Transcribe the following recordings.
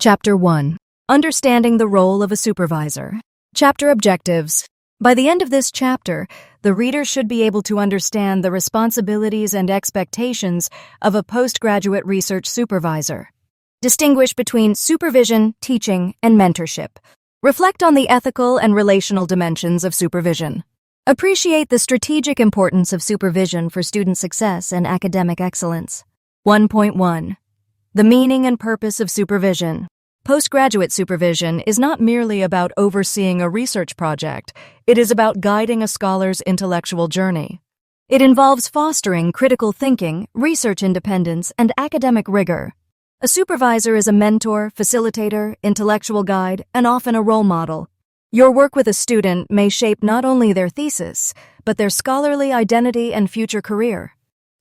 Chapter 1. Understanding the Role of a Supervisor. Chapter Objectives. By the end of this chapter, the reader should be able to understand the responsibilities and expectations of a postgraduate research supervisor. Distinguish between supervision, teaching, and mentorship. Reflect on the ethical and relational dimensions of supervision. Appreciate the strategic importance of supervision for student success and academic excellence. 1.1. The meaning and purpose of supervision. Postgraduate supervision is not merely about overseeing a research project, it is about guiding a scholar's intellectual journey. It involves fostering critical thinking, research independence, and academic rigor. A supervisor is a mentor, facilitator, intellectual guide, and often a role model. Your work with a student may shape not only their thesis, but their scholarly identity and future career.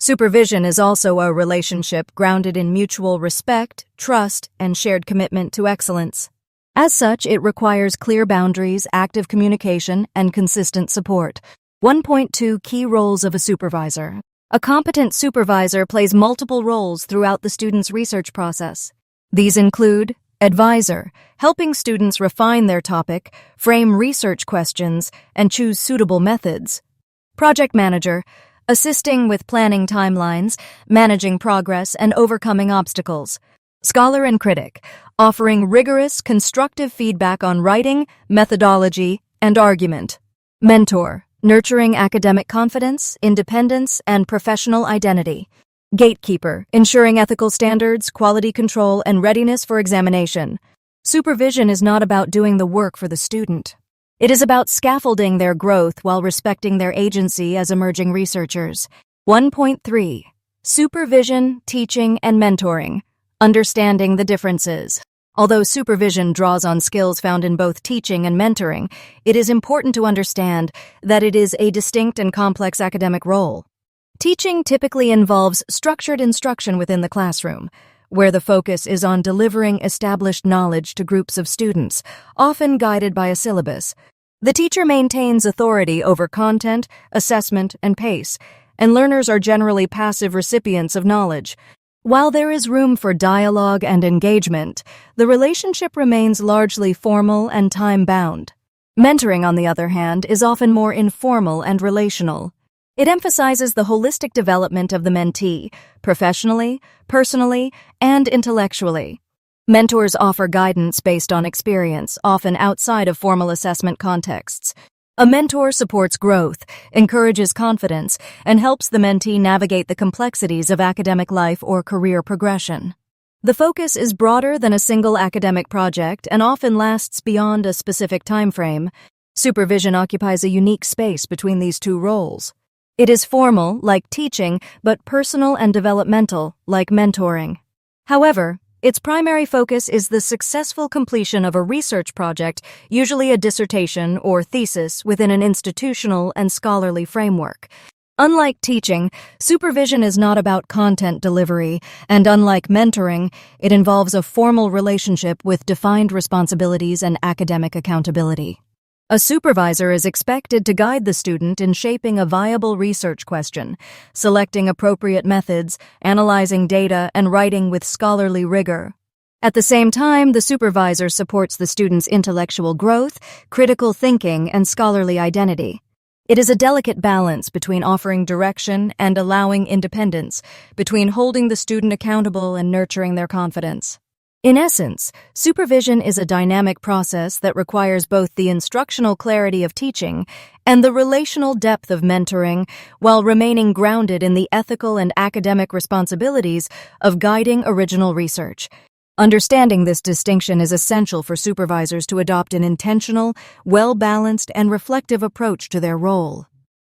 Supervision is also a relationship grounded in mutual respect, trust, and shared commitment to excellence. As such, it requires clear boundaries, active communication, and consistent support. 1.2 Key Roles of a Supervisor. A competent supervisor plays multiple roles throughout the student's research process. These include advisor, helping students refine their topic, frame research questions, and choose suitable methods. Project manager, assisting with planning timelines, managing progress, and overcoming obstacles. Scholar and critic, offering rigorous, constructive feedback on writing, methodology, and argument. Mentor, nurturing academic confidence, independence, and professional identity. Gatekeeper, ensuring ethical standards, quality control, and readiness for examination. Supervision is not about doing the work for the student. It is about scaffolding their growth while respecting their agency as emerging researchers. 1.3. Supervision, teaching, and mentoring. Understanding the differences. Although supervision draws on skills found in both teaching and mentoring, it is important to understand that it is a distinct and complex academic role. Teaching typically involves structured instruction within the classroom, where the focus is on delivering established knowledge to groups of students, often guided by a syllabus. The teacher maintains authority over content, assessment, and pace, and learners are generally passive recipients of knowledge. While there is room for dialogue and engagement, the relationship remains largely formal and time-bound. Mentoring, on the other hand, is often more informal and relational. It emphasizes the holistic development of the mentee, professionally, personally, and intellectually. Mentors offer guidance based on experience, often outside of formal assessment contexts. A mentor supports growth, encourages confidence, and helps the mentee navigate the complexities of academic life or career progression. The focus is broader than a single academic project and often lasts beyond a specific time frame. Supervision occupies a unique space between these two roles. It is formal, like teaching, but personal and developmental, like mentoring. However, its primary focus is the successful completion of a research project, usually a dissertation or thesis within an institutional and scholarly framework. Unlike teaching, supervision is not about content delivery, and unlike mentoring, it involves a formal relationship with defined responsibilities and academic accountability. A supervisor is expected to guide the student in shaping a viable research question, selecting appropriate methods, analyzing data, and writing with scholarly rigor. At the same time, the supervisor supports the student's intellectual growth, critical thinking, and scholarly identity. It is a delicate balance between offering direction and allowing independence, between holding the student accountable and nurturing their confidence. In essence, supervision is a dynamic process that requires both the instructional clarity of teaching and the relational depth of mentoring, while remaining grounded in the ethical and academic responsibilities of guiding original research. Understanding this distinction is essential for supervisors to adopt an intentional, well-balanced, and reflective approach to their role.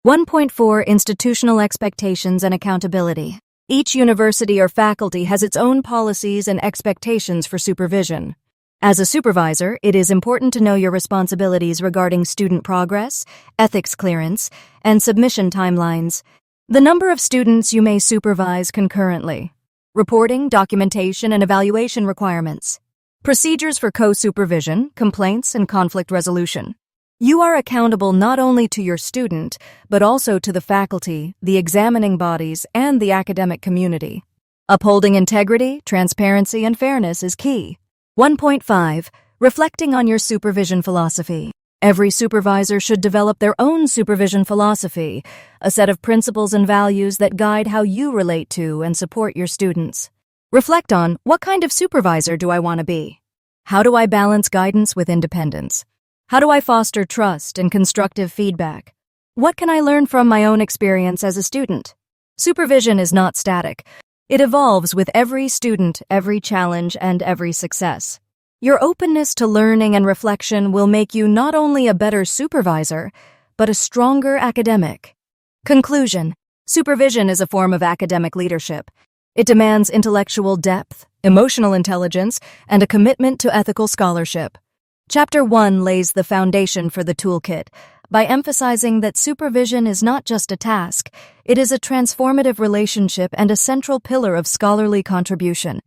1.4 Institutional Expectations and Accountability. Each university or faculty has its own policies and expectations for supervision. As a supervisor, it is important to know your responsibilities regarding student progress, ethics clearance, and submission timelines. The number of students you may supervise concurrently. Reporting, documentation, and evaluation requirements. Procedures for co-supervision, complaints, and conflict resolution. You are accountable not only to your student, but also to the faculty, the examining bodies, and the academic community. Upholding integrity, transparency, and fairness is key. 1.5. Reflecting on your supervision philosophy. Every supervisor should develop their own supervision philosophy, a set of principles and values that guide how you relate to and support your students. Reflect on, what kind of supervisor do I want to be? How do I balance guidance with independence? How do I foster trust and constructive feedback? What can I learn from my own experience as a student? Supervision is not static. It evolves with every student, every challenge, and every success. Your openness to learning and reflection will make you not only a better supervisor, but a stronger academic. Conclusion. Supervision is a form of academic leadership. It demands intellectual depth, emotional intelligence, and a commitment to ethical scholarship. Chapter 1 lays the foundation for the toolkit by emphasizing that supervision is not just a task, it is a transformative relationship and a central pillar of scholarly contribution.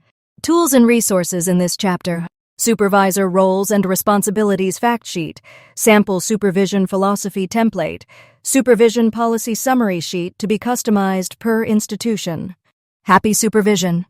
Tools and resources in this chapter: Supervisor Roles and Responsibilities Fact Sheet, Sample Supervision Philosophy Template, Supervision Policy Summary Sheet to be customized per institution. Happy supervision!